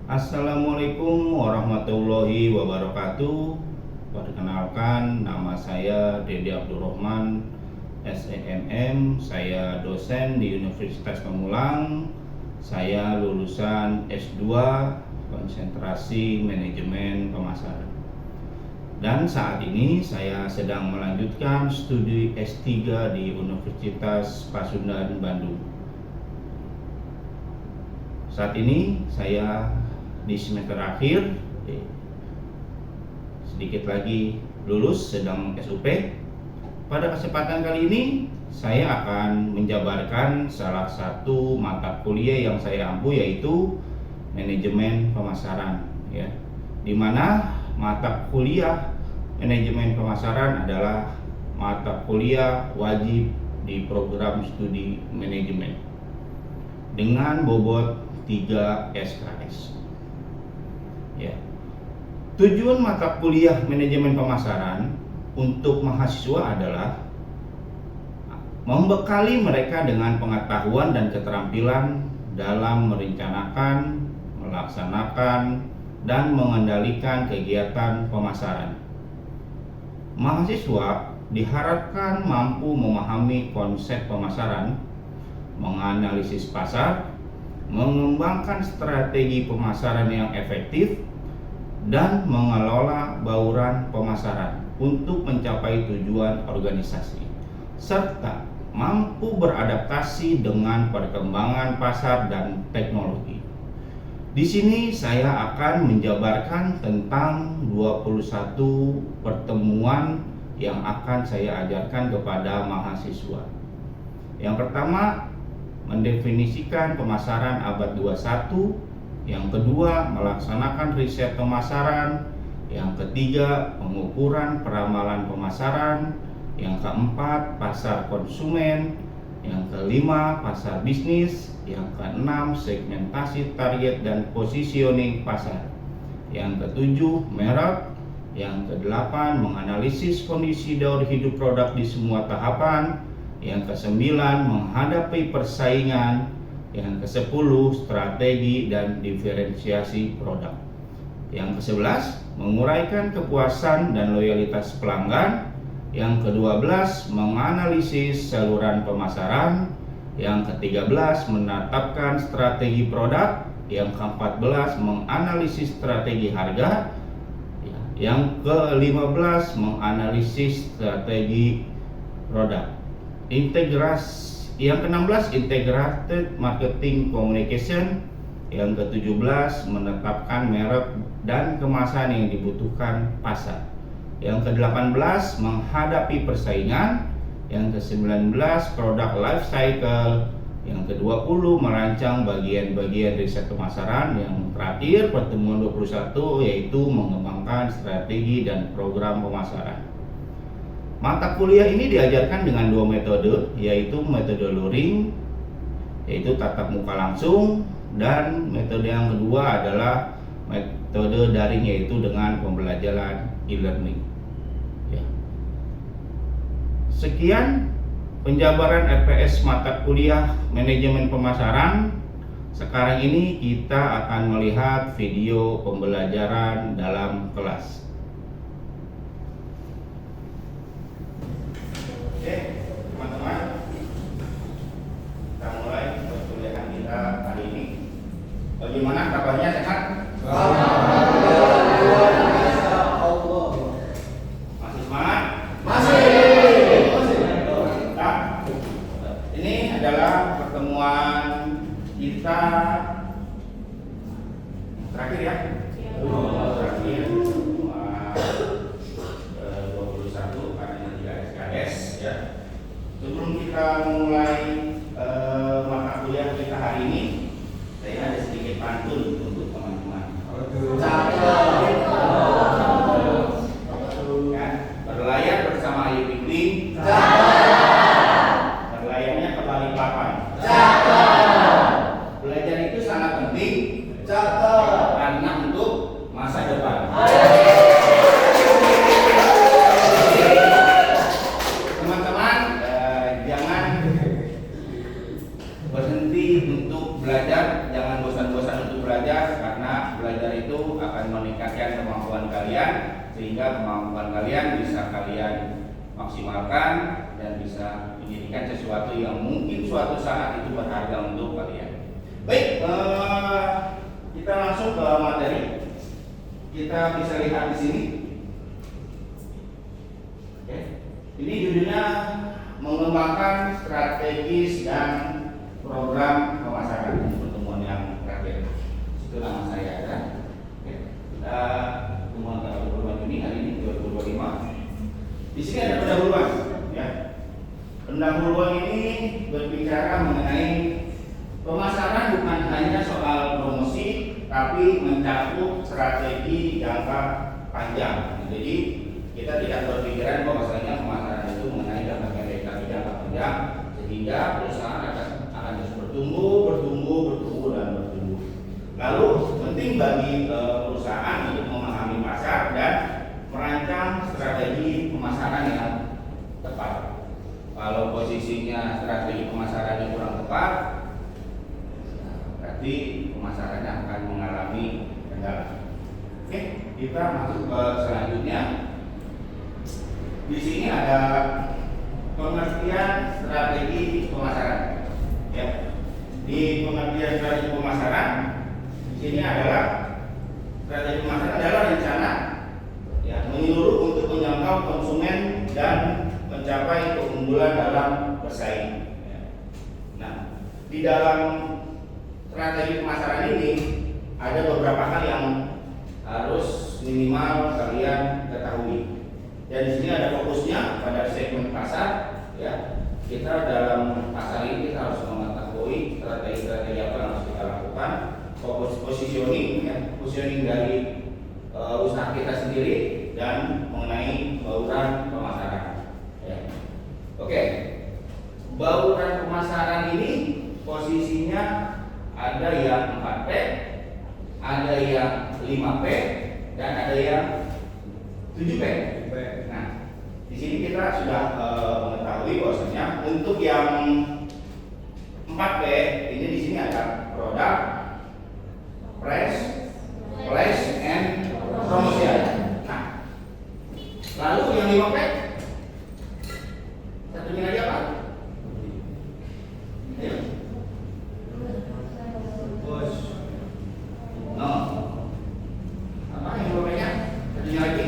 Assalamualaikum warahmatullahi wabarakatuh. Perkenalkan, nama saya Dedi Abdurrahman, SEMM. Saya dosen di Universitas Pamulang. Saya lulusan S2 konsentrasi manajemen pemasaran. Dan saat ini saya sedang melanjutkan studi S3 di Universitas Pasundan Bandung. Saat ini saya di semester akhir, sedikit lagi lulus, sedang SUP. Pada kesempatan kali ini saya akan menjabarkan salah satu mata kuliah yang saya ampu, yaitu manajemen pemasaran, ya. Di mana mata kuliah manajemen pemasaran adalah mata kuliah wajib di program studi manajemen dengan bobot 3 SKS. Ya. Tujuan mata kuliah manajemen pemasaran untuk mahasiswa adalah membekali mereka dengan pengetahuan dan keterampilan dalam merencanakan, melaksanakan, dan mengendalikan kegiatan pemasaran. Mahasiswa diharapkan mampu memahami konsep pemasaran, menganalisis pasar, mengembangkan strategi pemasaran yang efektif, dan mengelola bauran pemasaran untuk mencapai tujuan organisasi, serta mampu beradaptasi dengan perkembangan pasar dan teknologi. Di sini saya akan menjabarkan tentang 21 pertemuan yang akan saya ajarkan kepada mahasiswa. Yang pertama, mendefinisikan pemasaran abad 21. Yang kedua, melaksanakan riset pemasaran. Yang ketiga, pengukuran peramalan pemasaran. Yang keempat, pasar konsumen. Yang kelima, pasar bisnis. Yang keenam, segmentasi target dan positioning pasar. Yang ketujuh, merek. Yang kedelapan, menganalisis kondisi daur hidup produk di semua tahapan. Yang kesembilan, menghadapi persaingan. Yang ke-10, strategi dan diferensiasi produk. Yang ke-11, menguraikan kepuasan dan loyalitas pelanggan. Yang ke-12, menganalisis saluran pemasaran. Yang ke-13, menetapkan strategi produk. Yang ke-14, menganalisis strategi harga. Yang ke-15, menganalisis strategi produk. Yang ke-16, integrated marketing communication. Yang ke-17, menetapkan merek dan kemasan yang dibutuhkan pasar. Yang ke-18, menghadapi persaingan. Yang ke-19, product life cycle. Yang ke-20, merancang bagian-bagian riset pemasaran. Yang terakhir, pertemuan 21, yaitu mengembangkan strategi dan program pemasaran. Mata kuliah ini diajarkan dengan dua metode, yaitu metode luring, yaitu tatap muka langsung, dan metode yang kedua adalah metode daring, yaitu dengan pembelajaran e-learning. Ya. Sekian penjabaran RPS mata kuliah manajemen pemasaran. Sekarang ini kita akan melihat video pembelajaran dalam kelas. Oke, teman-teman, kita mulai perkuliahan kita hari ini. Bagaimana kabarnya, sehat? Masih semangat? Masih. Nah, ini adalah pertemuan kita terakhir, ya? Terakhir. 21 karena ini 3 SKS, ya. Sebelum kita mulai mata kuliah kita hari ini, saya ada sedikit pantun untuk teman-teman. Ya, berlayar bersama Ayu Fikri. Berlayarnya ke Balikpapan. Belajar itu sangat penting karena untuk masa depan. Teman-teman, jangan berhenti untuk belajar, jangan bosan-bosan untuk belajar, karena kalian, sehingga kemampuan kalian bisa kalian maksimalkan dan bisa menjadikan sesuatu yang mungkin suatu saat itu berharga untuk kalian. Baik, kita langsung ke materi. Kita bisa lihat di sini. Oke. Ini judulnya mengembangkan strategis dan program pemasaran. Pertemuan yang terakhir. Itu nama saya ya. Oke. Kita pertemuan tanggal 25 Juni hari ini 2025. Di sini ada pendahuluan, ya. Pendahuluan ini berbicara mengenai pemasaran bukan hanya soal promosi, tapi mencakup strategi jangka panjang. Jadi kita tidak berpikiran bahwasanya pemasaran itu mengenai jangka pendek, tapi jangka panjang, sehingga perusahaan akan terus bertumbuh dan bertumbuh. Lalu penting bagi perusahaan untuk memahami pasar dan merancang strategi pemasaran yang tepat. Kalau posisinya strategi pemasarannya kurang tepat, berarti pemasarannya akan mengalami kendala. Oke, kita masuk ke selanjutnya. Di sini ada pengertian strategi pemasaran. Ya, di pengertian strategi pemasaran, di sini adalah strategi pemasaran adalah rencana ya menyeluruh untuk menjangkau konsumen dan mencapai keunggulan dalam bersaing. Nah, di dalam strategi pemasaran ini ada beberapa hal yang harus minimal kalian ketahui. Dan di sini ada fokusnya pada segmen pasar. Ya, kita dalam pasar ini kita harus mengetahui strategi-strategi apa yang harus kita lakukan. Fokus positioning, ya, positioning dari usaha kita sendiri dan mengenai bauran pemasaran. Ya. Oke, bauran pemasaran ini posisinya ada yang 4P, ada yang 5P, dan ada yang 7P. Nah, di sini kita sudah mengetahui bahwasanya untuk yang 4P ini di sini ada produk, price, place, and promotion. Nah, lalu yang 5P satunya lagi apa? Ayo. No. Apa yang namanya? Satunya lagi.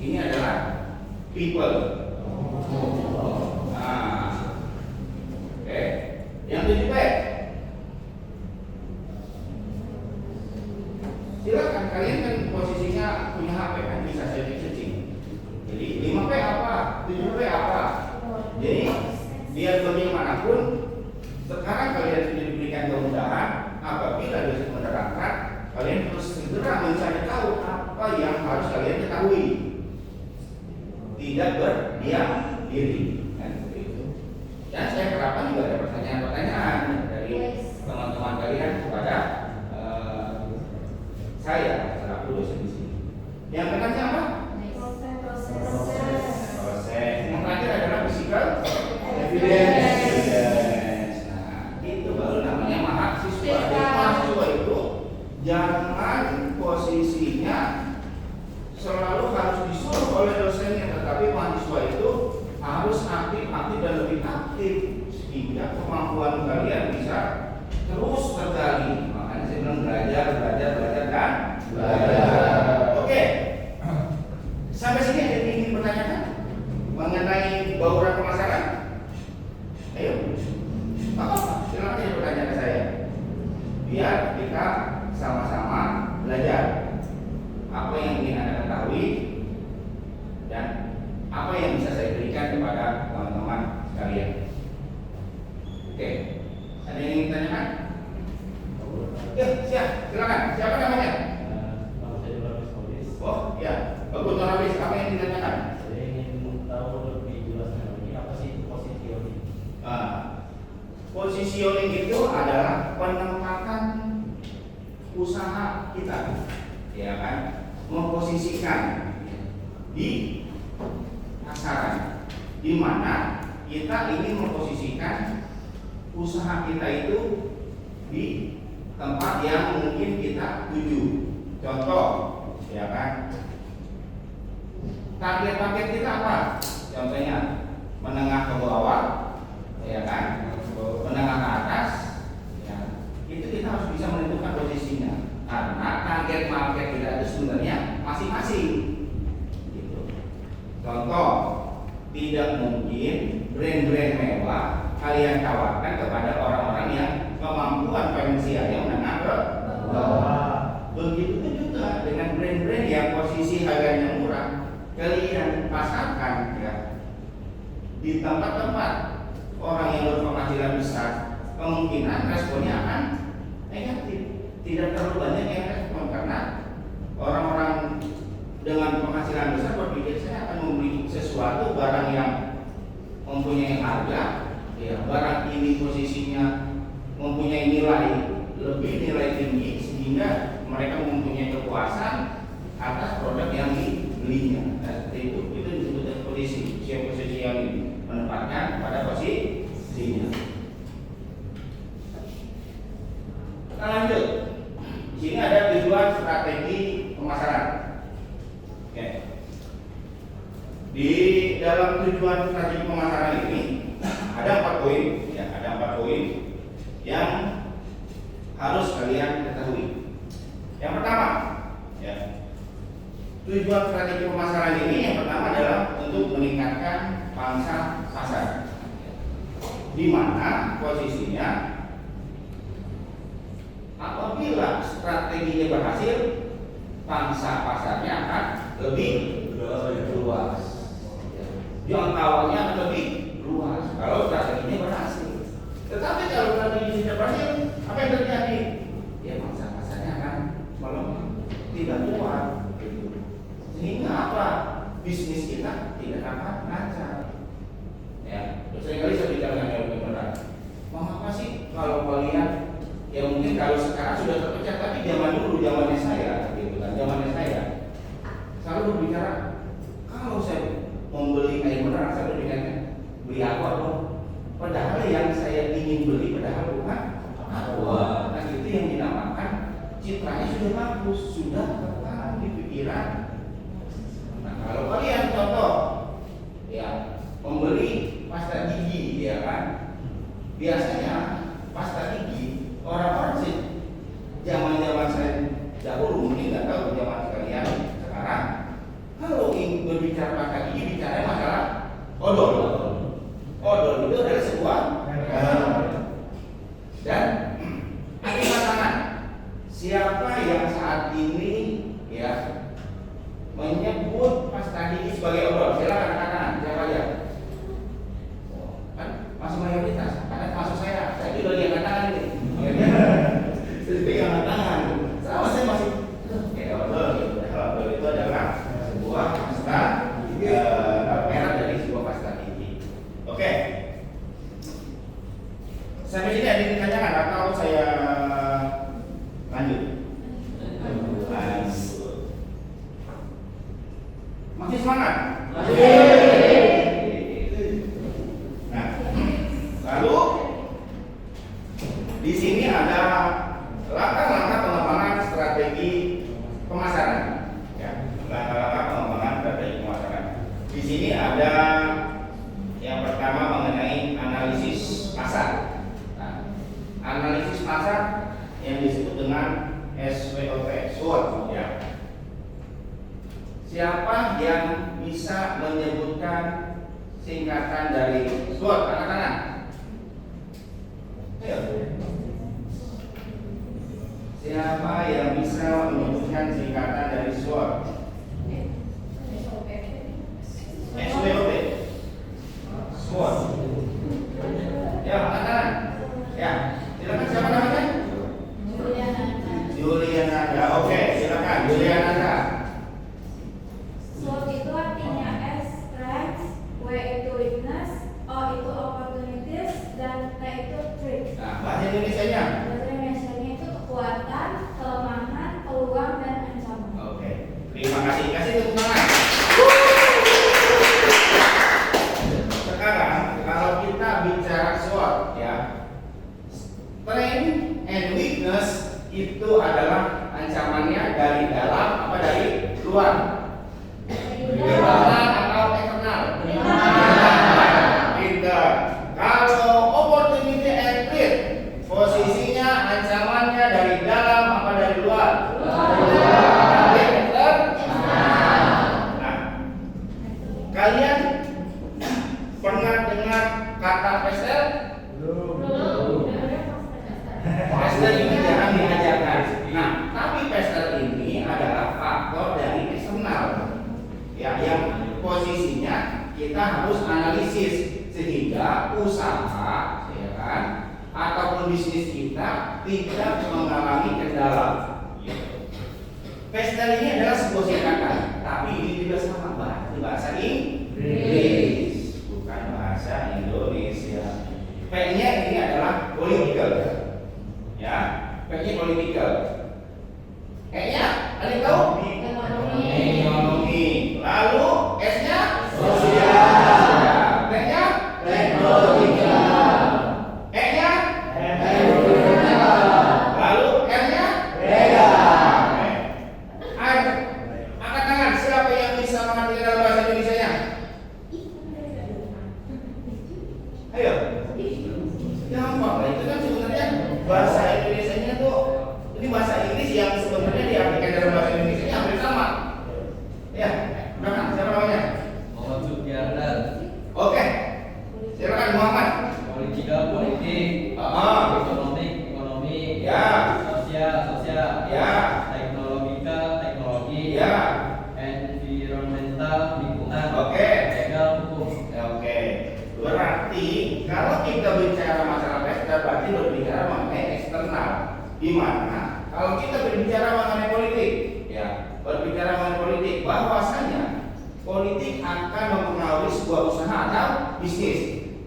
Ini adalah people. Nah, oke. Yang 7P. Silakan, kalian kan posisinya punya HP kan, bisa searching. Jadi 5P apa? 7P apa? Jadi biar bagaimanapun sekarang kalian sudah diberikan kemudahan. Apabila dosen menerangkan, kalian harus segera mencari tahu apa yang harus kalian ketahui. Tidak berdiam diri, kan seperti itu. Dan saya harapkan juga ada pertanyaan-pertanyaan dari teman-teman kalian kepada saya selaku dosen di sini. Yang pertama apa? Proses. Yang terakhir adalah physical evidence. Nah, itu baru namanya mahasiswa. Jadi mahasiswa itu jangan posisinya selalu harus disuruh oleh dosennya, tetapi mahasiswa itu harus aktif dan lebih aktif sehingga kemampuan kalian bisa terus tergali. Makanya saya bilang belajar dan belajar. Oke. Sampai sini ada yang ingin bertanyakan mengenai bauran pemasaran? Ayo. Apa? Silakan aja bertanya ke saya. Biar kita sama-sama belajar apa yang ingin Anda ketahui dan apa yang bisa saya berikan kepada teman-teman sekalian. Oke, ada yang ingin tanyakan? Ya, silakan. Siapa namanya? Nama saya Nurabis Maudis. Oh, ya. Bagus Nurabis, apa yang ditanyakan? Saya ingin tahu lebih jelasnya lagi apa sih itu positioning? Positioning itu adalah penempatan usaha kita, ya kan? Memposisikan di pasaran, di mana kita ingin memposisikan usaha kita itu di tempat yang mungkin kita tuju. Contoh, ya kan? Target-target kita apa? Contohnya menengah ke bawah, ya kan? Menengah ke atas, ya. Itu kita harus bisa menentukan posisinya. Karena target market kita itu sebenarnya masing-masing. Gitu. Contoh, tidak mungkin brand-brand mewah kalian tawarkan kepada orang-orang yang kemampuan finansialnya menengah ke bawah. Begitu juga dengan brand-brand yang posisi harganya murah, kalian pasarkan ya di tempat-tempat orang yang berpenghasilan besar, kemungkinan responnya akan negatif. Tidak terlalu banyak yang respon karena orang-orang dengan penghasilan besar berpikir saya akan membeli sesuatu barang yang mempunyai harga, ya barang ini posisinya mempunyai nilai tinggi sehingga mereka mempunyai kepuasan atas produk yang dibelinya. Nah, itu disebut posisi yang menempatkan pada posisinya. Kita lanjut. Di sini ada tujuan strategi pemasaran. Oke. Di dalam tujuan strategi pemasaran ini ada 4 poin, ya, ada 4 poin yang harus kalian ketahui. Yang pertama, ya, tujuan strategi pemasaran ini yang pertama adalah untuk meningkatkan pangsa pasar, di mana posisinya apabila strateginya berhasil, pangsa pasarnya akan lebih luas, jangkauannya akan lebih luas kalau strateginya berhasil. Tetapi kalau strategi tidak berhasil, apa yang terjadi? Ya pangsa pasarnya akan melemah, tidak kuat, sehingga apa? Bisnis kita tidak akan lancar. Ya, seringkali saya bicara dengan benar. Mau apa sih kalau kalian? Ya mungkin kalau sekarang sudah terpecah, tapi zamannya saya, gitu kan, zamannya saya selalu berbicara kalau saya membeli air mineral, saya berbicara beli aqua dong. Padahal yang saya ingin beli padahal bukan aqua. Nah itu yang dinamakan citranya sudah bagus, sudah tertanam di pikiran. Nah kalau kalian contoh, ya membeli pasta gigi, ya kan, biasanya pasta gigi orang-orang sih zaman saya dahulu, mungkin nggak tahu zaman kalian sekarang, kalau ingin berbicara pasta gigi bicara masalah odol. Odol itu adalah sebuah dan ada tangan. Siapa yang saat ini ya menyebut pasta gigi sebagai odol? Silakan angkat tangan. Siapa aja? Kan masih mayoritas. Karena masuk saya juga dia angkat tangan ini. Jadi angkat tangan. Sama saya masih odol gitu. Odol itu adalah sebuah pasta merek dari sebuah pasta gigi. Oke. Sampai sini ada yang ditanyakan atau saya lanjut? Masih semangat? Nah, lalu di sini ada langkah-langkah pengembangan strategi pemasaran. Ya, langkah-langkah pengembangan strategi pemasaran. Di sini ada yang pertama mengenai analisis pasar. Nah, analisis pasar yang disebut dengan SWOT, SWOT, ya. Siapa yang bisa menyebutkan singkatan dari SWOT? Angkat tangan. Ayo. Siapa yang bisa menyebutkan singkatan dari SWOT? SWOT. SWOT. Ya, angkat tangan. Ya, silakan, siapa namanya? Juliananda. Oke, silakan Juliananda. SWOT itu artinya S strength, W itu weakness, O itu opportunities, dan T itu threat. Nah, bahasa Indonesianya. Bahasa Indonesianya itu kekuatan, kelemahan, peluang, dan ancaman. Oke, terima kasih. Kasih tepuk tangan. Sekarang kalau kita bicara SWOT, ya, strength and weakness itu adalah ancamannya dari dalam apa dari luar? Internal atau eksternal? Pintar. Kalau opportunity and threat, posisinya ancamannya dari dalam apa dari luar? Betul? Nah, kalian pernah dengar kata pesel? Pesel ini jangan diajarkan. Nah, tapi pesel ini adalah faktor dari eksternal. Ya, yang posisinya kita harus analisis sehingga usaha, ya kan, ataupun bisnis kita tidak mengalami kendala. Pesel ini adalah sebuah singkatan, tapi ini juga sama bahasa Inggris, bukan bahasa Indonesia. P-nya ini adalah political, ya, P-nya political. E-nya, ada yang tahu? Ekonomi. Lalu S-nya sosial. T-nya teknologikal. E-nya lalu M-nya legal. Angkat tangan siapa yang bisa mengerti dalam bahasa Indonesia-nya? Ayo. Gampang lah, itu kan sebenarnya bahasa Indonesia-nya tuh, ini bahasa Inggris yang sebenarnya diartikan dalam bahasa Indonesia-nya hampir sama. Ya, silakan, siapa namanya? Muhammad Sugiardan. Oke, silakan Muhammad. Politika, politik. Ekonomi. Ya. Sosial. Ya. Teknologika, teknologi. Ya. Environmental, lingkungan. Oke. Legal, hukum. Oke, berarti kalau kita bicara masalah pesel berarti berbicara mengenai eksternal. Gimana? Kalau kita berbicara mengenai politik, ya, berbicara mengenai politik, bahwasanya politik akan mempengaruhi sebuah usaha atau bisnis.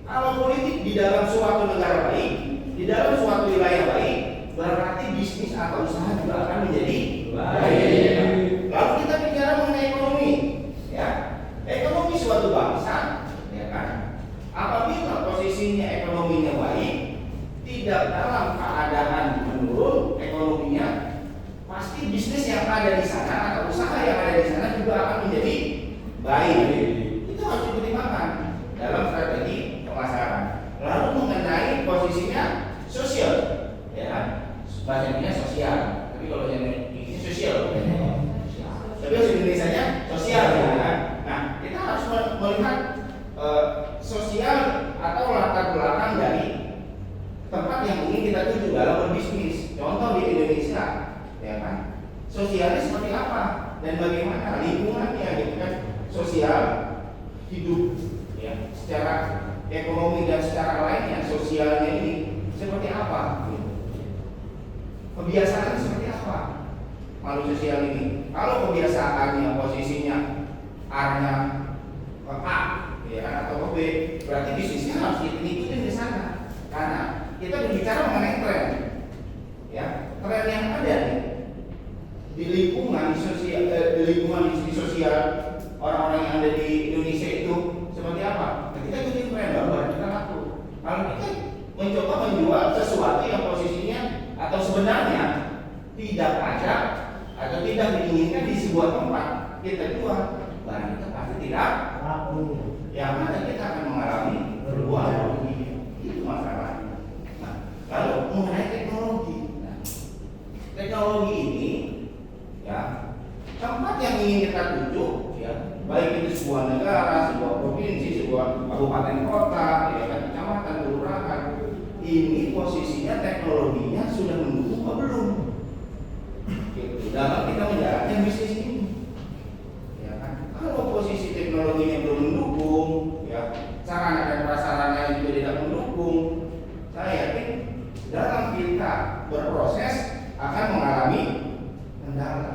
Kalau politik di dalam suatu negara baik, di dalam suatu wilayah baik, berarti bisnis atau usaha juga akan menjadi baik. Lalu kita bicara mengenai ekonomi, ya, ekonomi suatu bangsa, ya kan? Apabila posisinya ekonominya baik, tidak dalam keadaan menurun ekonominya, pasti bisnis yang ada di sana atau usaha yang ada di sana juga akan menjadi baik. Itu harus dipertimbangkan dalam strategi pemasaran. Lalu mengenai posisinya sosial, ya kan? Bahasanya sosial, tapi kalau yang ini sosial, tapi bahasa Indonesia-nya sosial, ya kan? Nah, kita harus melihat sosial atau latar belakang dari tempat yang ingin kita tuju dalam berbisnis. Contoh di Indonesia, ya kan? Sosialnya seperti apa dan bagaimana lingkungannya, gitu kan? Sosial hidup, ya, secara ekonomi dan secara lainnya, sosialnya ini seperti apa? Gitu. Kebiasaannya seperti apa? Makhluk sosial ini. Kalau kebiasaannya posisinya arahnya ke A, ya, atau ke B, berarti bisnisnya harus ikutin di sana. Karena kita berbicara mengenai tren, ya, tren yang ada di lingkungan sosial, di lingkungan bisnis sosial orang-orang yang ada di Indonesia itu seperti apa? Kita ikutin tren baru kita laku. Kalau kita mencoba menjual sesuatu yang posisinya atau sebenarnya tidak ada atau tidak diinginkan di sebuah tempat, kita jual, barang kita pasti tidak laku. Yang mana kita akan mengalami perubahan. Itu masalahnya. Nah, lalu mengenai teknologi. Nah, teknologi ini, ya, tempat yang ingin kita tuju, ya, baik itu sebuah negara, sebuah provinsi, sebuah kabupaten kota, ya kan, kecamatan, kelurahan, ini posisinya teknologinya sudah mendukung atau belum? Gitu. Dalam kita menjalankan bisnis ini, ya kan? Kalau posisi teknologinya belum mendukung, ya, sarana dan prasarana juga tidak mendukung, saya yakin dalam kita berproses akan mengalami kendala.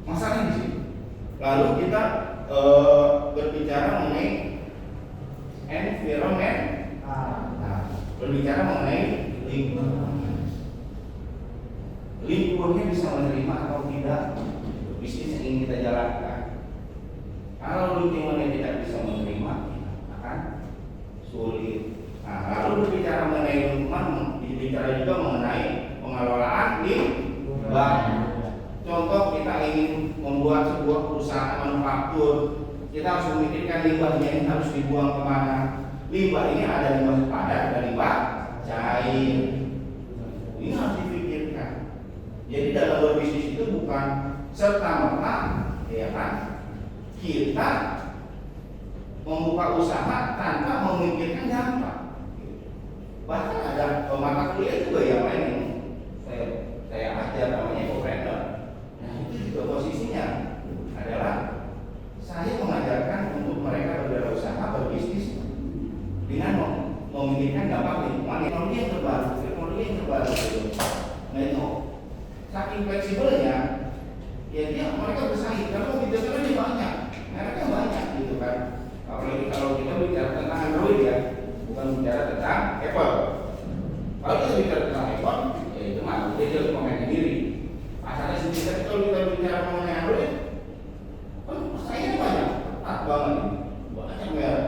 Masalahnya di sini. Lalu kita berbicara mengenai environment, berbicara mengenai lingkungan. Lingkungannya bisa menerima atau tidak bisnis yang ingin kita jalankan. Kalau lingkungannya tidak bisa menerima, akan sulit. Nah, lalu berbicara mengenai lingkungan, berbicara juga mengenai pengelolaan lingkungan. Bang. Contoh kita ingin membuat sebuah perusahaan manufaktur, kita harus memikirkan limbahnya ini harus dibuang kemana. Limbah ini ada limbah padat, ada limbah cair. Ini harus dipikirkan. Jadi dalam berbisnis itu bukan serta merta, ya kan? Kita membuka usaha tanpa memikirkan dampak. Bahkan ada mata kuliah juga yang lain yang saya ajar namanya ecopreneur. Nah itu juga posisinya adalah saya mengajarkan untuk mereka berwirausaha berbisnis dengan memikirkan dampak lingkungan, teknologi yang terbaru. Nah itu saking fleksibelnya, ya dia mereka bersaing karena mobil banyak, mereknya banyak gitu kan. Apalagi kalau kita bicara tentang Android ya, bukan bicara tentang Apple. Kalau kita bicara tentang Apple, ya itu mah dia harus pemain sendiri. Asalnya sendiri. Tapi kalau kita bicara mengenai Android, kan persaingannya banyak, ketat banget, banyak merek.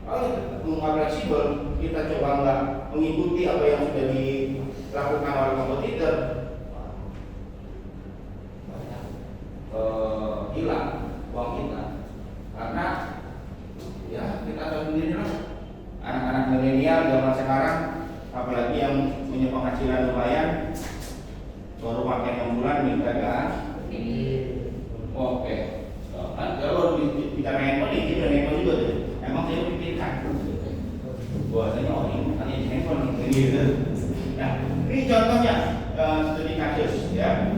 Kalau kita nggak fleksibel, kita coba nggak mengikuti apa yang sudah dilakukan oleh kompetitor, banyak hilang uang kita. Karena ya kita tahu sendiri lah, anak-anak milenial zaman sekarang, apalagi yang punya penghasilan lumayan, baru pakai 6 bulan minta kan? Oke. Kan kalau bicara handphone ini juga handphone juga tuh. Emang saya pikirkan. Bahwasanya oh ini makanya handphone gitu. Nah, ini contohnya studi kasus ya.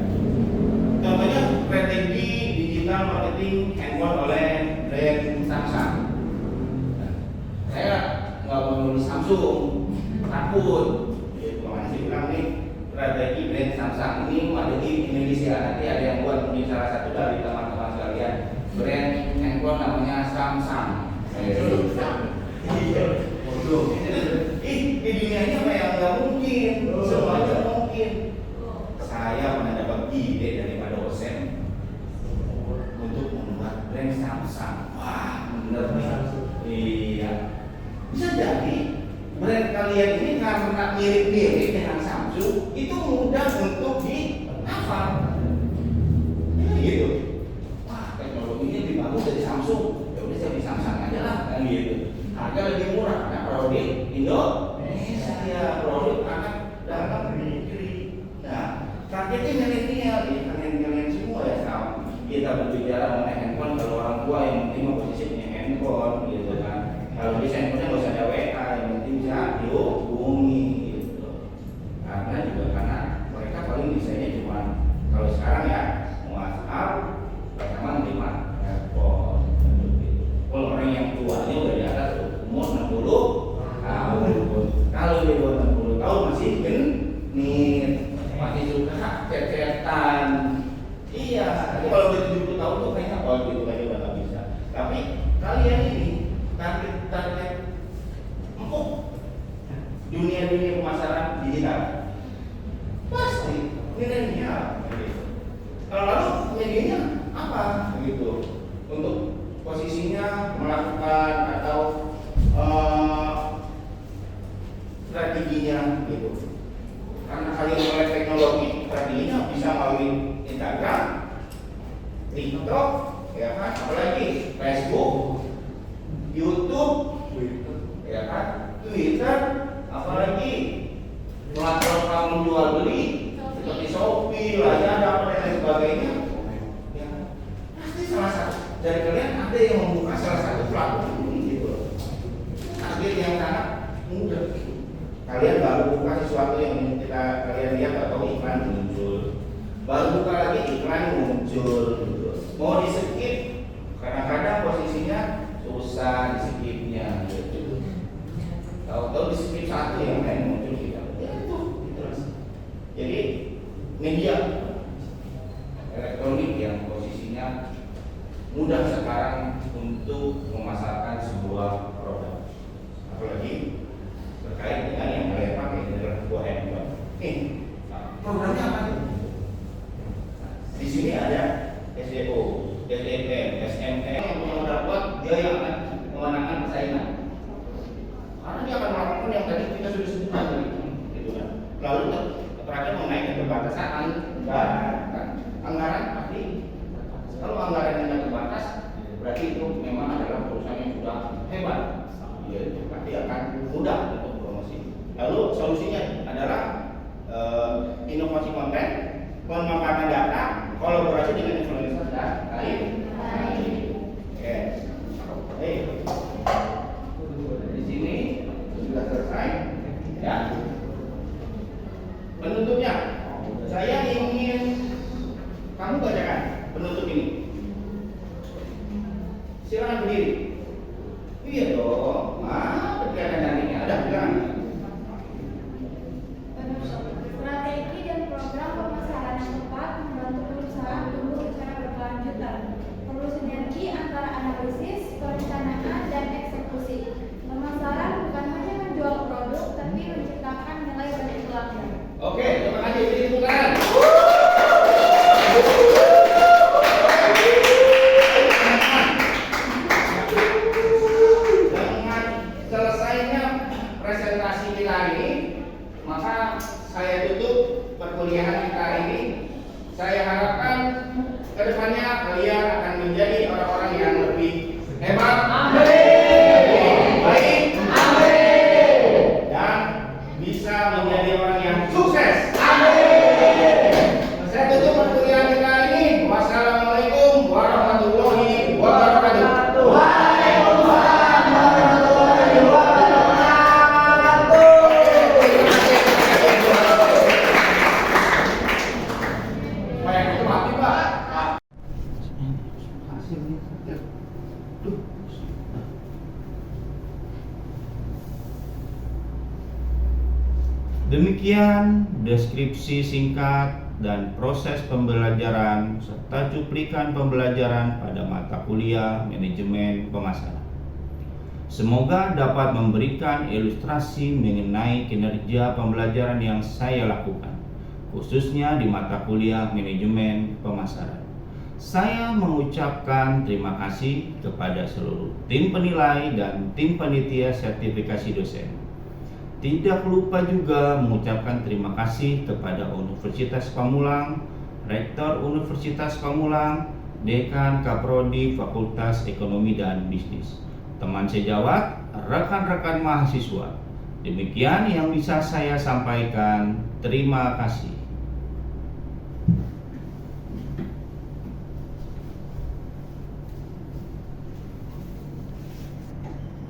Contohnya strategi digital marketing handphone oleh brand Samsung. Saya nggak mau nulis Samsung, takut. Gitu, masih bilang nih strategi brand Samsung ini ada di Indonesia. Nanti ada yang buat mungkin salah satu dari teman-teman sekalian. Brand handphone namanya Samsung. Di dunia ini apa yang nggak mungkin? Semuanya mungkin. Saya pernah dapat ide dari Pak dosen untuk membuat brand Samsung. Wah, bener nih. Iya. Bisa jadi brand kalian ini karena mirip-mirip dengan Samsung itu mudah untuk dihafal. Gitu. Wah, teknologinya lebih bagus dari Samsung. Ya udah jadi Samsung aja lah kan gitu. Harga lebih murah karena produk Indonesia, produk anak dalam negeri. Nah, targetnya milenial, ya kalian semua ya sama. Kita berbicara mengenai handphone, kalau orang tua yang penting posisi punya handphone gitu kan. Kalau bisa handphonenya nggak usah ada WA, yang penting bisa dihubungi gitu. Karena juga karena mereka paling bisanya cuma kalau sekarang ya WhatsApp, pertama menerima telepon. Kalau orang yang tuanya udah di atas umur 60 tahun, kalau di bawah 60 tahun masih genit, masih suka cecetan. Iya, tapi kalau udah 70 tahun tuh kayaknya gitu kayaknya udah nggak bisa. Tapi kalian ini target empuk dunia pemasaran digital pasti milenial. Lalu medianya apa gitu untuk posisinya melakukan atau strateginya gitu. Karena kalian oleh teknologi strateginya bisa melalui Instagram, TikTok, ya kan, apalagi Facebook, YouTube, ya kan, Twitter, apalagi platform jual beli seperti Shopee, Lazada, dan lain sebagainya. Ya, pasti salah satu dari kalian ada yang membuka salah satu platform gitu. Target yang sangat mudah. Kalian baru buka sesuatu yang kalian lihat atau iklan muncul, baru buka lagi iklan muncul, gitu. Mau di skip, kadang-kadang posisinya susah di skipnya, gitu. Tahu-tahu di skip satu yang lain muncul kita, ya itu terus. Jadi media elektronik yang posisinya mudah sekarang untuk memasarkan sebuah produk, apalagi terkait dengan yang kalian pakai adalah sebuah handphone. Programnya apa sih? Di sini ada SEO, SEM, SMM yang punya modal kuat, dia yang akan memenangkan persaingan. Karena dia akan melakukan yang tadi kita sudah sebutkan tadi, gitu kan. Lalu terakhir mengenai keterbatasan anggaran. Anggaran pasti kalau anggaran yang terbatas berarti itu memang adalah perusahaan yang sudah hebat. Ya, itu pasti akan mudah untuk promosi. Lalu solusinya adalah inovasi konten, pemanfaatan data, kolaborasi dengan influencer dan lain. Oke. Di sini sudah selesai. Ya. Penutupnya, saya ingin kamu bacakan penutup ini. Silakan berdiri. Iya dong. Berkaitan dengan ini ada bilang. Strategi dan program pemasaran yang tepat membantu perusahaan tumbuh secara berkelanjutan. Perlu sinergi antara analisis, perencanaan, dan eksekusi. Pemasaran bukan hanya menjual produk, tapi menciptakan nilai bagi pelanggan. Oke, terima kasih. Beri tepuk tangan. Dengan selesainya presentasi kita ini, maka saya tutup perkuliahan kita ini. Saya harapkan kedepannya kalian akan menjadi orang-orang yang lebih hebat, lebih baik, dan bisa menjadi orang yang sukses. Saya tutup perkuliahan kita ini. Wassalamualaikum warahmatullahi wabarakatuh. Demikian deskripsi singkat dan proses pembelajaran serta cuplikan pembelajaran pada mata kuliah manajemen pemasaran. Semoga dapat memberikan ilustrasi mengenai kinerja pembelajaran yang saya lakukan, khususnya di mata kuliah manajemen pemasaran. Saya mengucapkan terima kasih kepada seluruh tim penilai dan tim panitia sertifikasi dosen. Tidak lupa juga mengucapkan terima kasih kepada Universitas Pamulang, Rektor Universitas Pamulang, Dekan Kaprodi Fakultas Ekonomi dan Bisnis, teman sejawat, rekan-rekan mahasiswa. Demikian yang bisa saya sampaikan. Terima kasih.